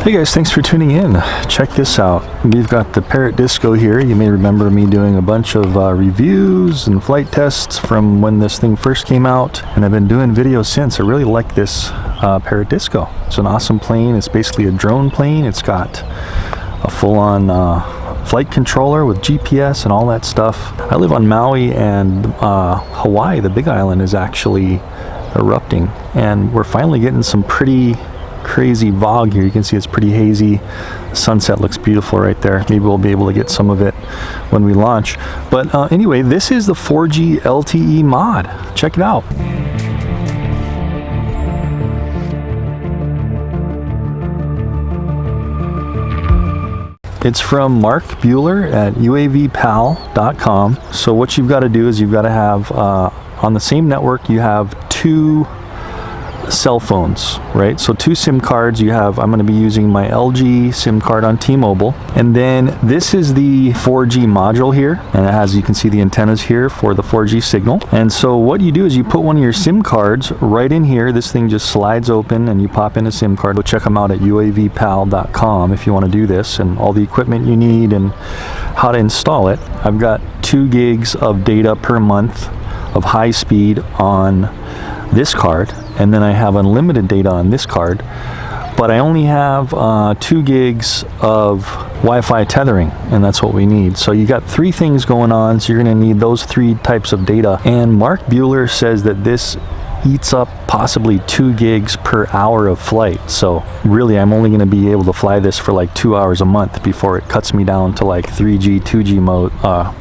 Hey guys, thanks for tuning in. Check this out. We've got the Parrot Disco here. You may remember me doing a bunch of reviews and flight tests from when this thing first came out, and I've been doing videos since. I really like this Parrot Disco. It's an awesome plane. It's basically a drone plane. It's got a full-on flight controller with GPS and all that stuff. I live on Maui, and Hawaii, the Big Island, is actually erupting, and we're finally getting some pretty crazy fog here. You can see it's pretty hazy. The sunset looks beautiful right there. Maybe we'll be able to get some of it when we launch. But anyway, this is the 4G LTE mod. Check it out. It's from Mark Bueller at uavpal.com. So what you've got to do is you've got to have on the same network you have two cell phones, right? So two SIM cards. You have, I'm going to be using my LG SIM card on T-Mobile, and then this is the 4G module here, and it has, you can see the antennas here for the 4G signal. And so what you do is you put one of your SIM cards right in here. This thing just slides open and you pop in a SIM card. Go check them out at uavpal.com if you want to do this, and all the equipment you need and how to install it. I've got 2 gigs of data per month of high speed on this card, and then I have unlimited data on this card, but I only have 2 gigs of Wi-Fi tethering, and that's what we need. So you got 3 things going on, so you're going to need those 3 types of data. And Mark Bueller says that this eats up possibly 2 gigs per hour of flight. So really, I'm only going to be able to fly this for like 2 hours a month before it cuts me down to like 3G, 2G mode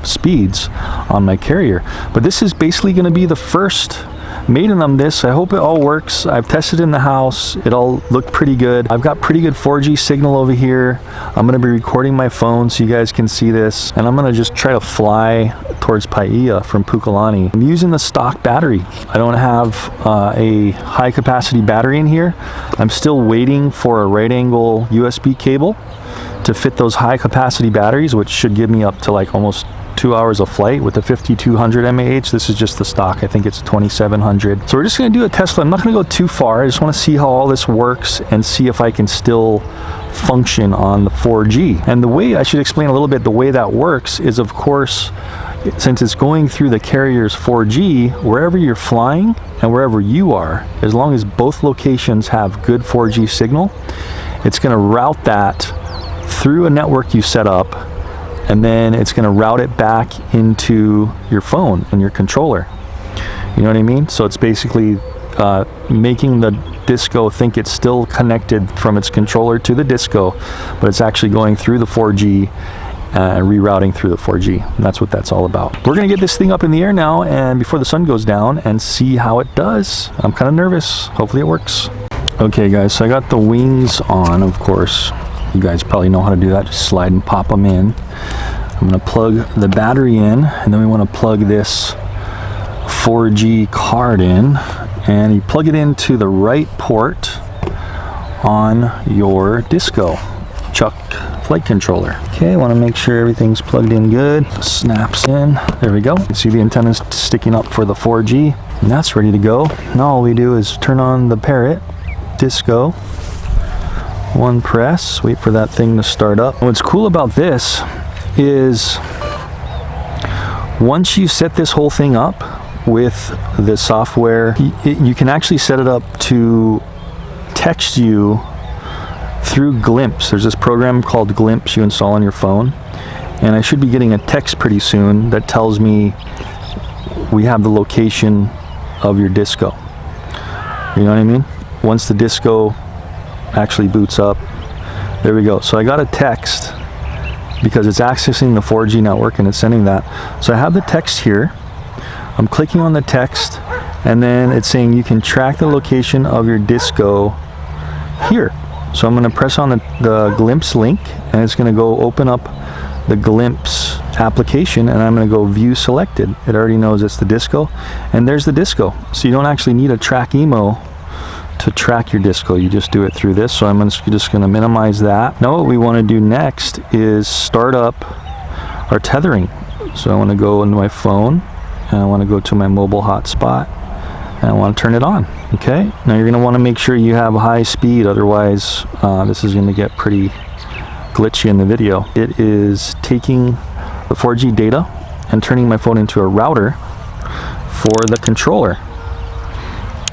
speeds on my carrier. But this is basically going to be the first maiden on this. I hope it all works. I've tested in the house. It all looked pretty good. I've got pretty good 4G signal over here. I'm going to be recording my phone so you guys can see this, and I'm going to just try to fly towards Paia from Pukalani. I'm using the stock battery. I don't have a high capacity battery in here. I'm still waiting for a right angle USB cable to fit those high capacity batteries, which should give me up to like almost 2 hours of flight with the 5200 mAh. This is just the stock. I think it's 2700. So we're just going to do a test flight. I'm not going to go too far. I just want to see how all this works and see if I can still function on the 4G. And the way, I should explain a little bit, the way that works is, of course, since it's going through the carrier's 4G, wherever you're flying and wherever you are, as long as both locations have good 4G signal, it's going to route that through a network you set up, and then it's going to route it back into your phone and your controller. You know what I mean? So it's basically making the disco think it's still connected from its controller to the disco, but it's actually going through the 4G and rerouting through the 4G. And that's what that's all about. We're going to get this thing up in the air now, and before the sun goes down, and see how it does. I'm kind of nervous. Hopefully it works. Okay guys, so I got the wings on, of course. You guys probably know how to do that. Just slide and pop them in. I'm going to plug the battery in, and then we want to plug this 4G card in, and you plug it into the right port on your disco Chuck flight controller. Okay, I want to make sure everything's plugged in good. Snaps in. There we go. You see the antennas sticking up for the 4G, and that's ready to go. Now all we do is turn on the Parrot Disco. One press, wait for that thing to start up. What's cool about this is once you set this whole thing up with the software, you can actually set it up to text you through Glimpse. There's this program called Glimpse you install on your phone, and I should be getting a text pretty soon that tells me we have the location of your disco. You know what I mean? Once the disco actually boots up, there we go. So I got a text because it's accessing the 4G network and it's sending that. So I have the text here. I'm clicking on the text, and then it's saying you can track the location of your disco here. So I'm going to press on the Glimpse link, and it's going to go open up the Glimpse application, and I'm going to go view selected. It already knows it's the disco, and there's the disco. So you don't actually need a track emo to track your disco. You just do it through this. So I'm just going to minimize that. Now what we want to do next is start up our tethering. So I want to go into my phone, and I want to go to my mobile hotspot, and I want to turn it on. Okay, now you're going to want to make sure you have high speed, otherwise this is going to get pretty glitchy in the video. It is taking the 4G data and turning my phone into a router for the controller.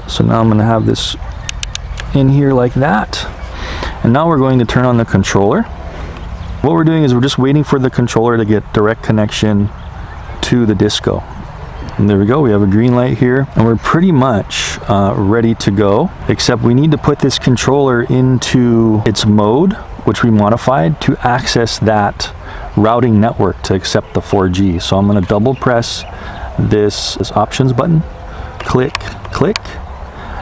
So now I'm going to have this in here like that, and now we're going to turn on the controller. What we're doing is we're just waiting for the controller to get direct connection to the disco. And there we go, we have a green light here, and we're pretty much ready to go, except we need to put this controller into its mode, which we modified to access that routing network to accept the 4G. So I'm going to double press this options button, click, click,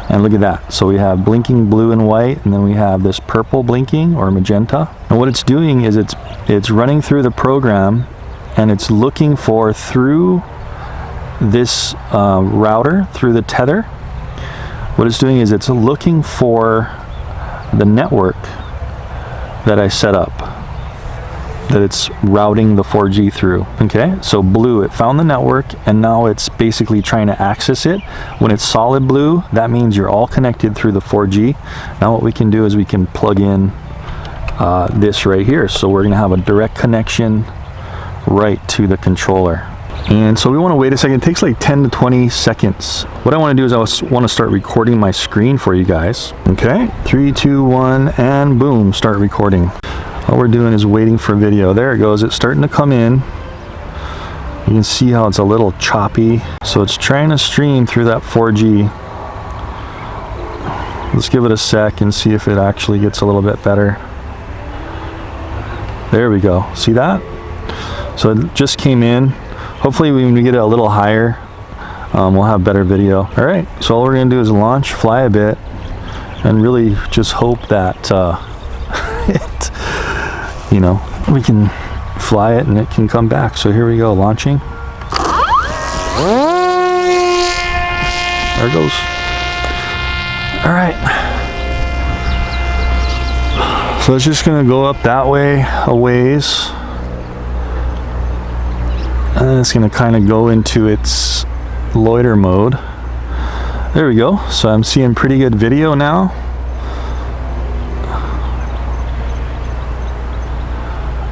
and look at that. So we have blinking blue and white, and then we have this purple blinking, or magenta. And what it's doing is it's running through the program, and it's looking for, through this router, through the tether, what it's doing is it's looking for the network that I set up, that it's routing the 4G through. Okay, so blue, it found the network, and now it's basically trying to access it. When it's solid blue, that means you're all connected through the 4G. Now what we can do is we can plug in this right here. So we're going to have a direct connection right to the controller. And so we want to wait a second. It takes like 10 to 20 seconds. What I want to do is I want to start recording my screen for you guys. Okay, 3, 2, 1, and boom, start recording. All we're doing is waiting for video. There it goes. It's starting to come in. You can see how it's a little choppy. So it's trying to stream through that 4G. Let's give it a sec and see if it actually gets a little bit better. There we go. See that? So it just came in. Hopefully when we get it a little higher, we'll have better video. All right, so all we're gonna do is launch, fly a bit, and really just hope that we can fly it and it can come back. So here we go, launching. There it goes. All right. So it's just gonna go up that way a ways. And it's going to kind of go into its loiter mode. There we go. So I'm seeing pretty good video now.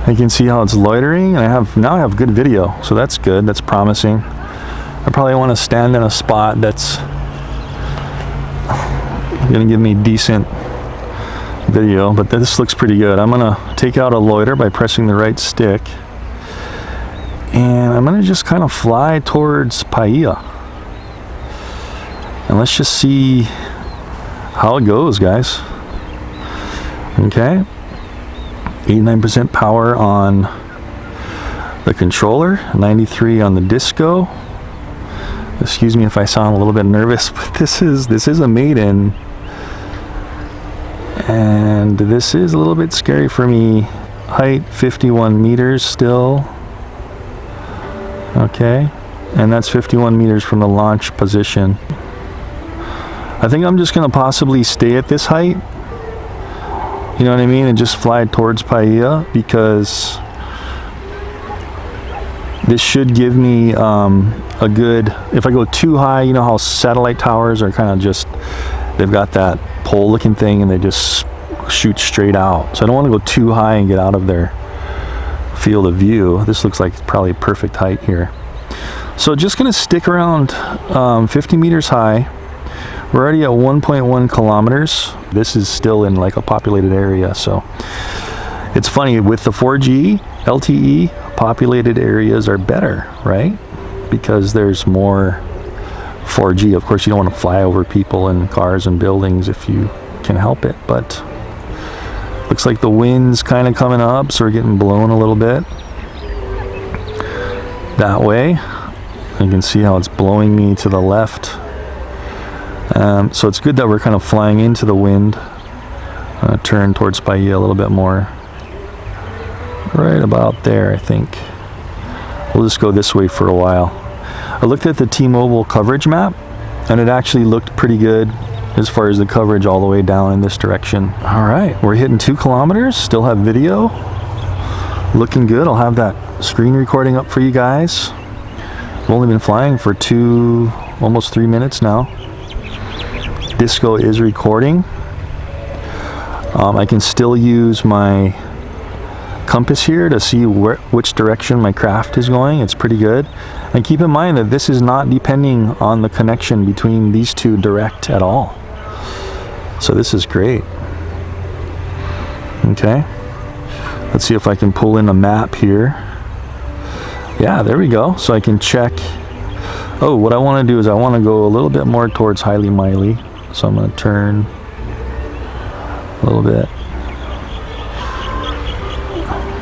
You can see how it's loitering, and now I have good video. So that's good. That's promising. I probably want to stand in a spot that's going to give me decent video, but this looks pretty good. I'm going to take out a loiter by pressing the right stick. And I'm going to just kind of fly towards Paia. And let's just see how it goes, guys. Okay. 89% power on the controller, 93 on the disco. Excuse me if I sound a little bit nervous, but this is a maiden. And this is a little bit scary for me. Height 51 meters still. Okay, and that's 51 meters from the launch position. I think I'm just going to possibly stay at this height, you know what I mean, and just fly towards Paia, because this should give me a good, if I go too high, you know how satellite towers are kind of just, they've got that pole looking thing and they just shoot straight out. So I don't want to go too high and get out of their field of view. This looks like probably perfect height here. So just going to stick around 50 meters high. We're already at 1.1 kilometers. This is still in like a populated area. So it's funny, with the 4G, LTE, populated areas are better, right? Because there's more 4G. Of course, you don't want to fly over people and cars and buildings if you can help it, but looks like the wind's kind of coming up, so we're getting blown a little bit that way. You can see how it's blowing me to the left. So it's good that we're kind of flying into the wind. Turn towards Paia a little bit more. Right about there, I think. We'll just go this way for a while. I looked at the T-Mobile coverage map, and it actually looked pretty good as far as the coverage all the way down in this direction. All right, we're hitting 2 kilometers, still have video. Looking good. I'll have that screen recording up for you guys. I've only been flying for almost 3 minutes now. disco is recording. I can still use my compass here to see which direction my craft is going. It's pretty good. And keep in mind that this is not depending on the connection between these two direct at all. So this is great. Okay. Let's see if I can pull in a map here. Yeah, there we go. So I can check. Oh, what I want to do is I want to go a little bit more towards Highly Miley. So I'm going to turn a little bit.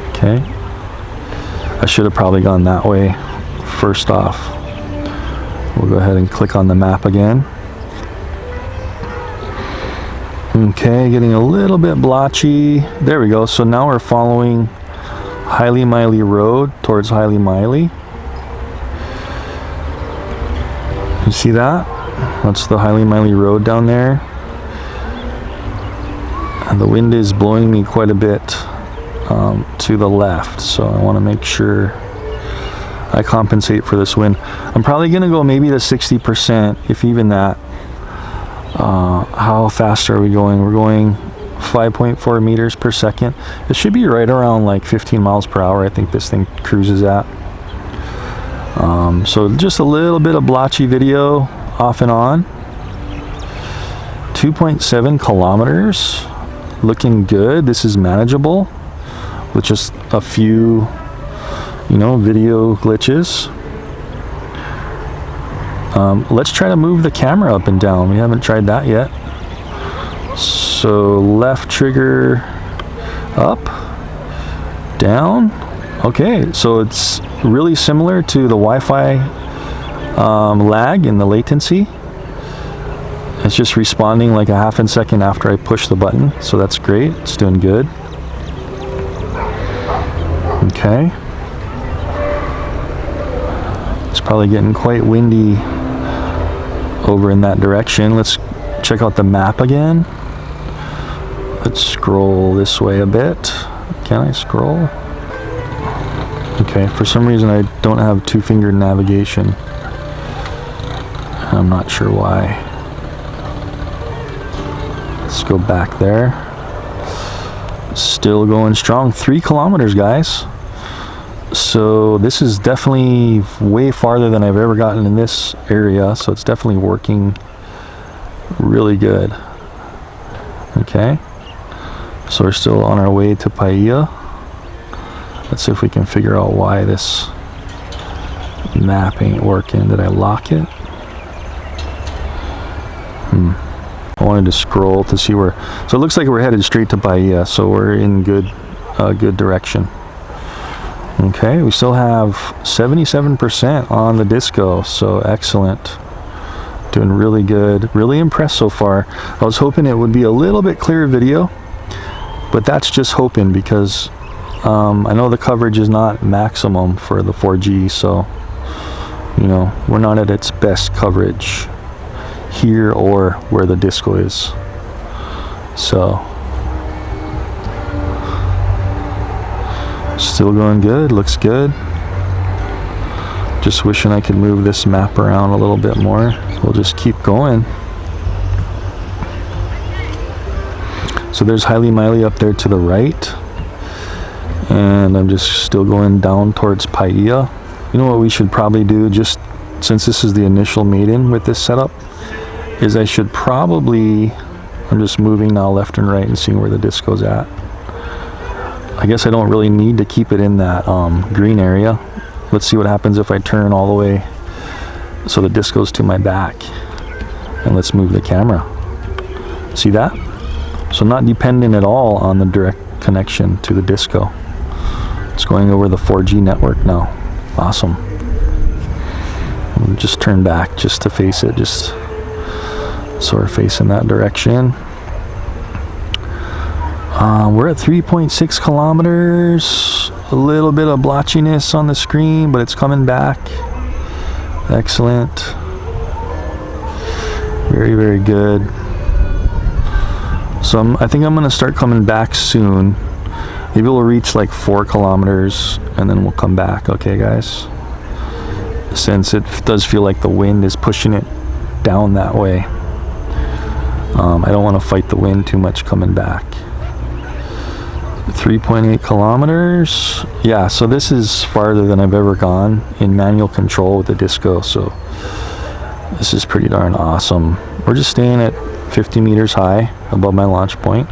Okay. I should have probably gone that way first off. We'll go ahead and click on the map again. Okay, getting a little bit blotchy. There we go. So now we're following Highly Miley Road towards Highly Miley. You see that? That's the Highly Miley Road down there. And the wind is blowing me quite a bit to the left, so I want to make sure I compensate for this wind. I'm probably going to go maybe to 60%, if even that. How fast are we going? We're going 5.4 meters per second. It should be right around like 15 miles per hour. I think this thing cruises at. So just a little bit of blotchy video off and on. 2.7 kilometers. Looking good. This is manageable with just a few, video glitches. Let's try to move the camera up and down. We haven't tried that yet. So left trigger up, down. Okay, so it's really similar to the Wi-Fi lag in the latency. It's just responding like a half a second after I push the button, so that's great. It's doing good. Okay. It's probably getting quite windy over in that direction. Let's check out the map again. Let's scroll this way a bit. Can I scroll? Okay, for some reason I don't have two-finger navigation. I'm not sure why. Let's go back there. Still going strong. 3 kilometers, guys. So this is definitely way farther than I've ever gotten in this area, so it's definitely working really good. Okay, so we're still on our way to Paia. Let's see if we can figure out why this map ain't working. Did I lock it? I wanted to scroll to see where. So it looks like we're headed straight to Paia, so we're in good direction. Okay, we still have 77% on the disco, so excellent. Doing really good. Really impressed so far. I was hoping it would be a little bit clearer video, but that's just hoping because I know the coverage is not maximum for the 4G, so we're not at its best coverage here or where the disco is. So still going good, looks good. Just wishing I could move this map around a little bit more. We'll just keep going. So there's Highly Miley up there to the right. And I'm just still going down towards Paia. You know what we should probably do, just since this is the initial maiden with this setup, is I should probably, I'm just moving now left and right and seeing where the disco's at. I guess I don't really need to keep it in that green area. Let's see what happens if I turn all the way so the disco's to my back. And let's move the camera. See that? So not dependent at all on the direct connection to the disco. It's going over the 4G network now. Awesome. Just turn back just to face it, just so we're facing that direction. We're at 3.6 kilometers. A little bit of blotchiness on the screen, but it's coming back. Excellent. Very, very good. So I think I'm going to start coming back soon. Maybe we'll reach like 4 kilometers and then we'll come back. Okay, guys? Since it does feel like the wind is pushing it down that way. I don't want to fight the wind too much coming back. 3.8 kilometers. Yeah, so this is farther than I've ever gone in manual control with the disco, so this is pretty darn awesome. We're just staying at 50 meters high above my launch point.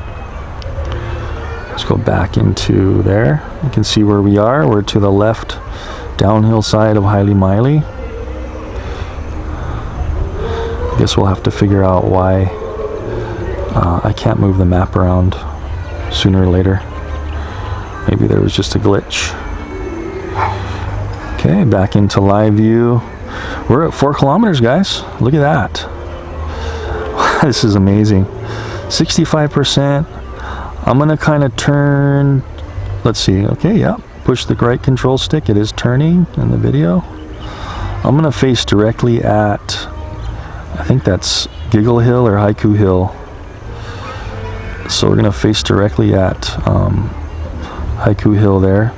Let's go back into there. You can see where we are. We're to the left downhill side of Haile Miley. I guess we'll have to figure out why I can't move the map around sooner or later. Maybe there was just a glitch. Okay, back into live view. We're at 4 kilometers, guys. Look at that. This is amazing. 65%. I'm gonna kind of turn, let's see, okay, yeah, push the right control stick. It is turning in the video. I'm gonna face directly at, I think that's Giggle Hill or Haiku Hill. So we're gonna face directly at Haiku Hill there.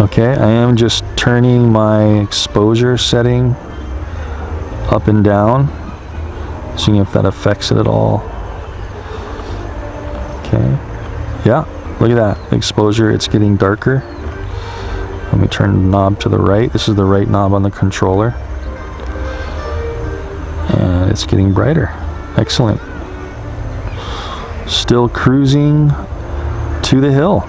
Okay, I am just turning my exposure setting up and down, seeing if that affects it at all. Okay, yeah, look at that exposure, it's getting darker. Let me turn the knob to the right. This is the right knob on the controller, and it's getting brighter. Excellent. Still cruising to the hill.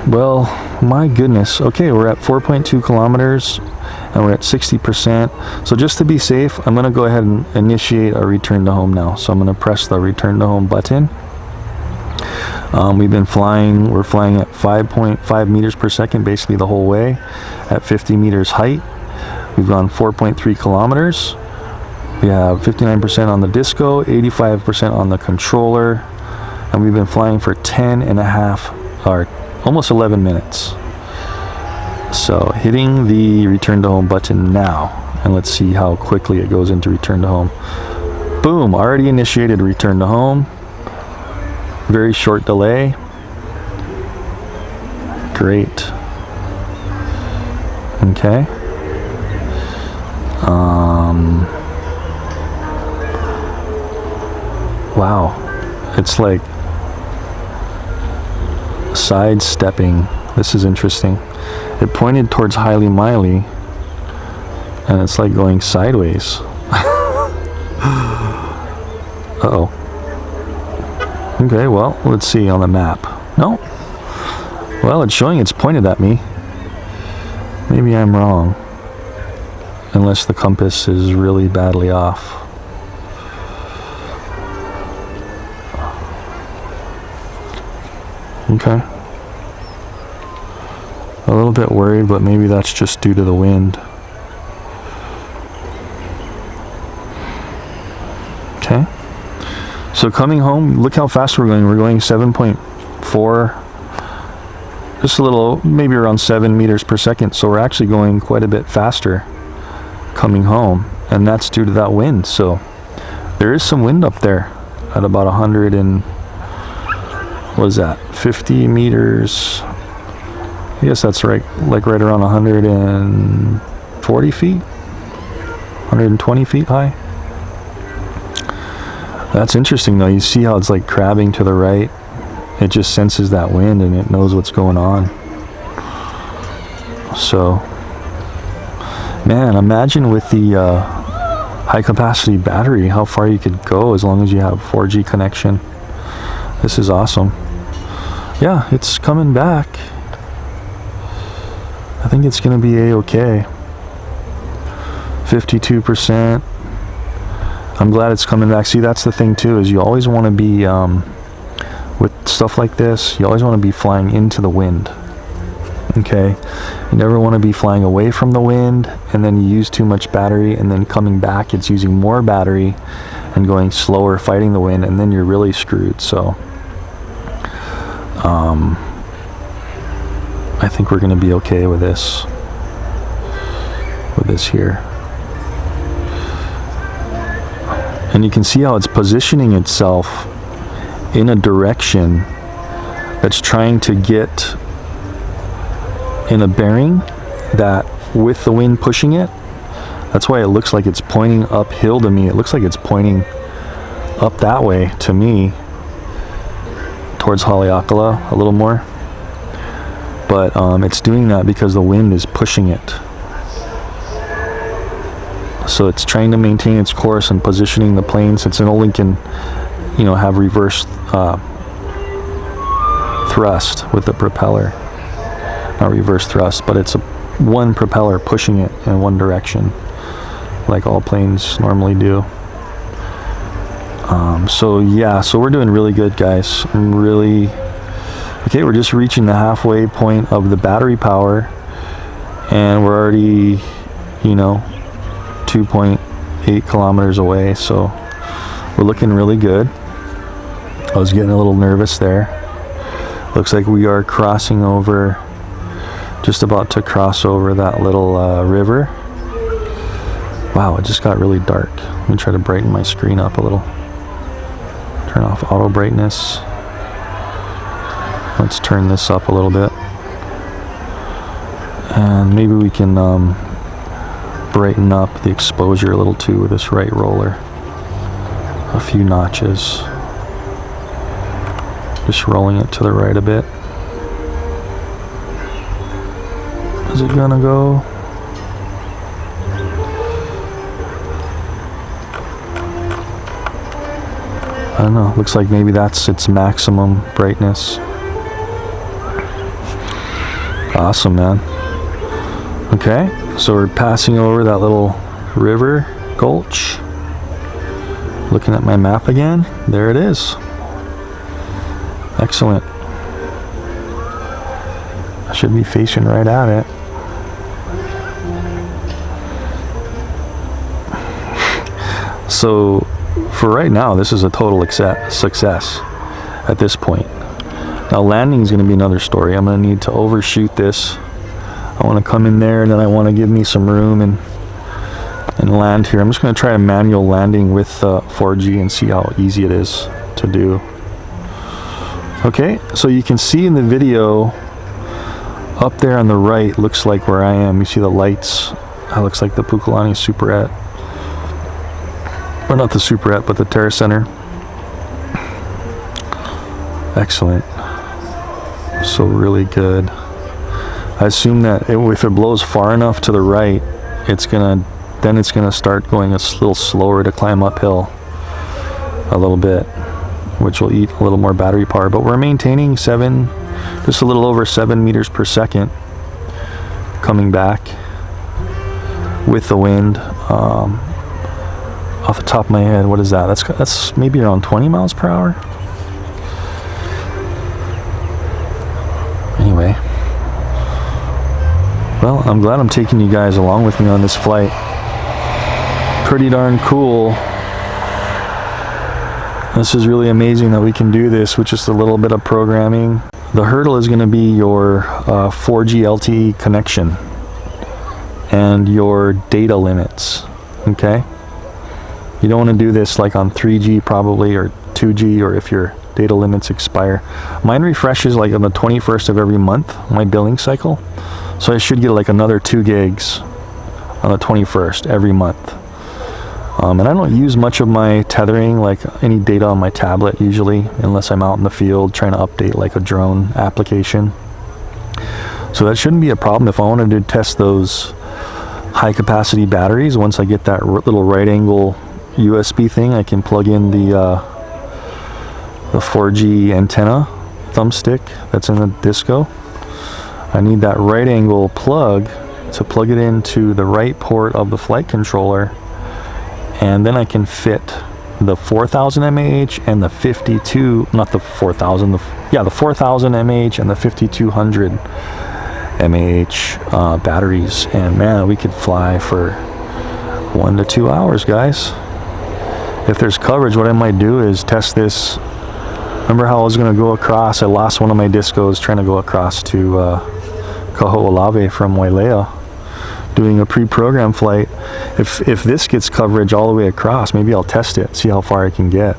Well, my goodness. Okay, we're at 4.2 kilometers and we're at 60%. So just to be safe, I'm going to go ahead and initiate a return to home now. So I'm going to press the return to home button. We've been flying, we're flying at 5.5 meters per second basically the whole way at 50 meters height. We've gone 4.3 kilometers. We have 59% on the disco, 85% on the controller, and we've been flying for 10 and a half, or almost 11 minutes. So hitting the return to home button now, and let's see how quickly it goes into return to home. Boom, already initiated return to home. Very short delay. Great. Okay. Wow, it's like sidestepping. This is interesting. It pointed towards Haile Miley, and it's like going sideways. Uh-oh. Okay, well, let's see on the map. No. Well, it's showing it's pointed at me. Maybe I'm wrong. Unless the compass is really badly off. Okay. A little bit worried, but maybe that's just due to the wind. Okay. So coming home, look how fast we're going. We're going 7.4, just a little, maybe around 7 meters per second. So we're actually going quite a bit faster coming home, and that's due to that wind. So there is some wind up there at about 100 and what is that, 50 meters, I guess that's right, like right around 140 feet, 120 feet high. That's interesting though. You see how it's like crabbing to the right. It just senses that wind and it knows what's going on. So man, imagine with the high capacity battery how far you could go as long as you have 4G connection. This is awesome. Yeah, it's coming back. I think it's gonna be a-okay. 52%. I'm glad it's coming back. See, that's the thing too, is you always want to be with stuff like this, you always want to be flying into the wind. Okay, you never want to be flying away from the wind and then you use too much battery, and then coming back it's using more battery and going slower, fighting the wind, and then you're really screwed. So I think we're going to be okay with this here. And you can see how it's positioning itself in a direction that's trying to get in a bearing that, with the wind pushing it, That's why it looks like it's pointing uphill to me. It looks like it's pointing up that way to me, towards Haleakala a little more. But it's doing that because the wind is pushing it. So it's trying to maintain its course and positioning the plane, since it only can, you know, have reverse thrust with the propeller. Not reverse thrust, but it's one propeller pushing it in one direction, like all planes normally do. So yeah, so we're doing really good, guys. I'm really okay. We're just reaching the halfway point of the battery power, and we're already, you know, 2.8 kilometers away. So we're looking really good. I was getting a little nervous there. Looks like we are crossing over, just about to cross over that little river. Wow, it just got really dark. Let me try to brighten my screen up a little. Turn off auto brightness. Let's turn this up a little bit. And maybe we can brighten up the exposure a little too with this right roller. A few notches. Just rolling it to the right a bit. Is it gonna go? I don't know. Looks like maybe that's its maximum brightness. Awesome, man. Okay, so we're passing over that little river gulch. Looking at my map again. There it is. Excellent. I should be facing right at it. So for right now, this is a total success at this point. Now landing is going to be another story. I'm going to need to overshoot this. I want to come in there, and then I want to give me some room and land here. I'm just going to try a manual landing with 4G and see how easy it is to do. Okay, so you can see in the video up there on the right, looks like where I am. You see the lights. That looks like the Pukalani Superette. Or not the Superette, but the Terra Center. Excellent. So really good. I assume that if it blows far enough to the right, then it's gonna start going a little slower to climb uphill a little bit, which will eat a little more battery power. But we're maintaining just a little over 7 meters per second coming back with the wind. Off the top of my head, what is that? That's maybe around 20 miles per hour. Anyway, well, I'm glad I'm taking you guys along with me on this flight. Pretty darn cool. This is really amazing that we can do this with just a little bit of programming. The hurdle is going to be your 4G LTE connection and your data limits. Okay? You don't want to do this like on 3G probably, or 2G, or if your data limits expire. Mine refreshes like on the 21st of every month, my billing cycle. So I should get like another 2 gigs on the 21st every month. And I don't use much of my tethering, like any data on my tablet usually, unless I'm out in the field trying to update like a drone application. So that shouldn't be a problem. If I wanted to test those high capacity batteries, once I get that little right angle USB thing, I can plug in the 4G antenna thumbstick that's in the Disco. I need that right angle plug to plug it into the right port of the flight controller, and then I can fit the 4000 mAh and the 52, not the 4000, the 4000 mAh and the 5200 mAh batteries. And man, we could fly for 1 to 2 hours, guys. If there's coverage, what I might do is test this. Remember how I was going to go across? I lost one of my Discos trying to go across to Kaho'olawe from Wailea, doing a pre-programmed flight. If this gets coverage all the way across, maybe I'll test it, see how far I can get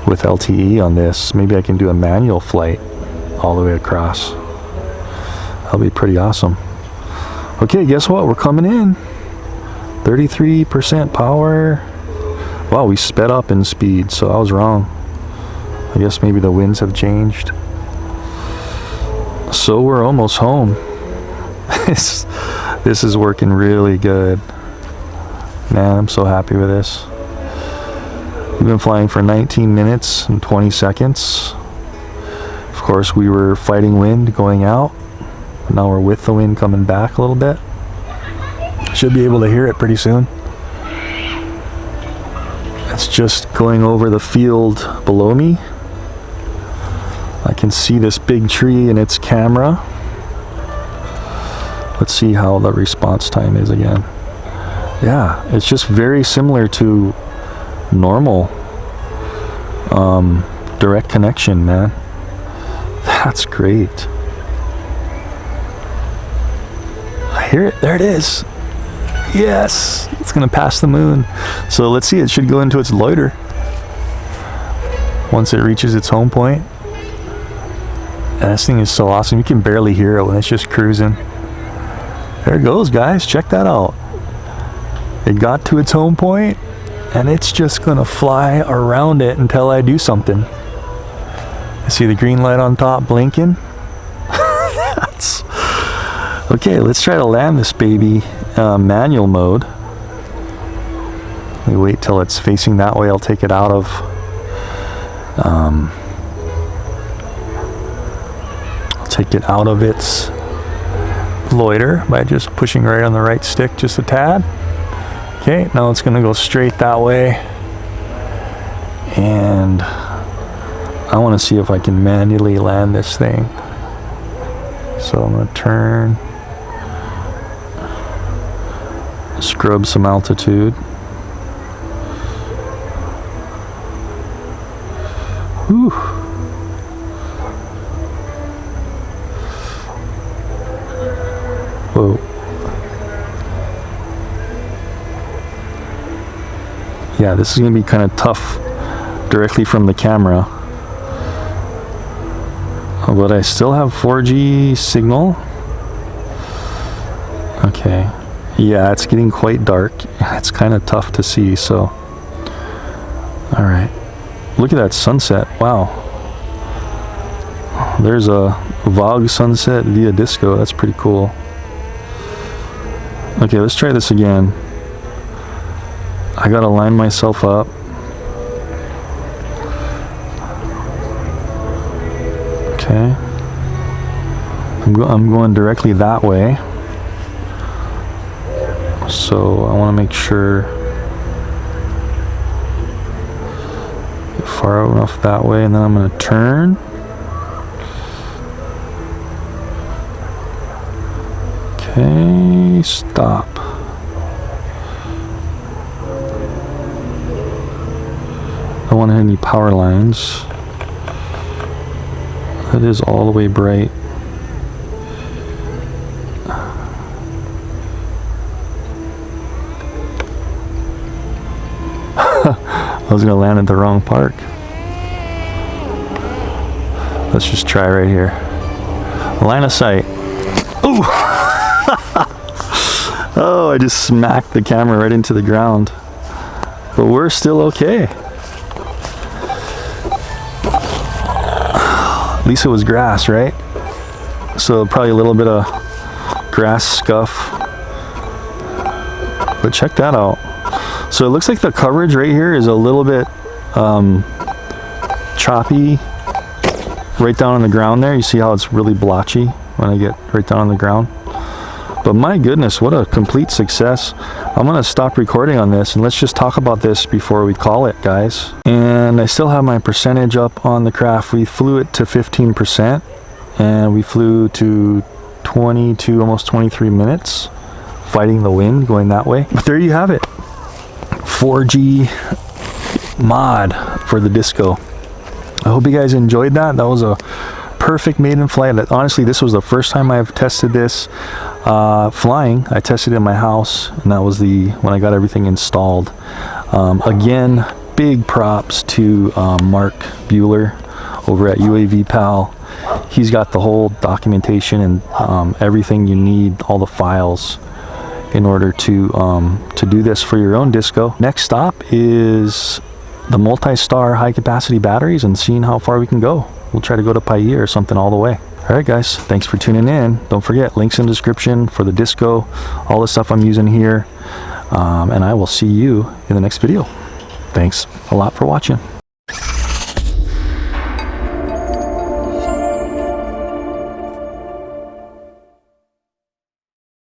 with LTE on this. Maybe I can do a manual flight all the way across. That'll be pretty awesome. Okay, guess what? We're coming in. 33% power. Wow, we sped up in speed, so I was wrong. I guess maybe the winds have changed. So we're almost home. This is working really good. Man, I'm so happy with this. We've been flying for 19 minutes and 20 seconds. Of course, we were fighting wind going out. Now we're with the wind coming back a little bit. Should be able to hear it pretty soon. It's just going over the field below me. I can see this big tree in its camera. Let's see how the response time is again. Yeah, it's just very similar to normal direct connection, man. That's great. I hear it. There it is. Yes, it's gonna pass the moon. So let's see, it should go into its loiter once it reaches its home point. And this thing is so awesome. You can barely hear it when it's just cruising. There it goes, guys. Check that out. It got to its home point and it's just gonna fly around it until I do something. I see the green light on top blinking. That's okay. Let's try to land this baby manual mode. We wait till it's facing that way. I'll take it out of its loiter by just pushing right on the right stick just a tad. Okay, now it's gonna go straight that way, and I want to see if I can manually land this thing. So I'm gonna turn, scrub some altitude. Whew. Whoa. Yeah, this is gonna be kind of tough directly from the camera. But I still have 4G signal. Okay. Yeah, it's getting quite dark. It's kind of tough to see, so. Alright. Look at that sunset. Wow. There's a Vogue sunset via disco. That's pretty cool. Okay, let's try this again. I gotta line myself up. Okay. I'm going directly that way. So I want to make sure get far enough that way, and then I'm going to turn. Okay, stop. Don't want to hit any power lines. It is all the way bright. I was gonna land at the wrong park. Let's just try right here. Line of sight. Ooh! Oh, I just smacked the camera right into the ground. But we're still okay. At least it was grass, right? So probably a little bit of grass scuff. But check that out. So it looks like the coverage right here is a little bit choppy right down on the ground there. You see how it's really blotchy when I get right down on the ground. But my goodness, what a complete success. I'm gonna stop recording on this and let's just talk about this before we call it, guys. And I still have my percentage up on the craft. We flew it to 15% and we flew to 22, almost 23 minutes fighting the wind going that way. But there you have it. 4G mod for the disco. I hope you guys enjoyed that. That was a perfect maiden flight. Honestly, this was the first time I've tested this flying. I tested it in my house, and that was when I got everything installed. Again, big props to Mark Bueller over at UAV Pal. He's got the whole documentation and everything you need, all the files. in order to do this for your own disco. Next stop is the multi-star high capacity batteries and seeing how far we can go. We'll try to go to Pai or something all the way. All right, guys, thanks for tuning in. Don't forget, links in the description for the disco, all the stuff I'm using here. And I will see you in the next video. Thanks a lot for watching.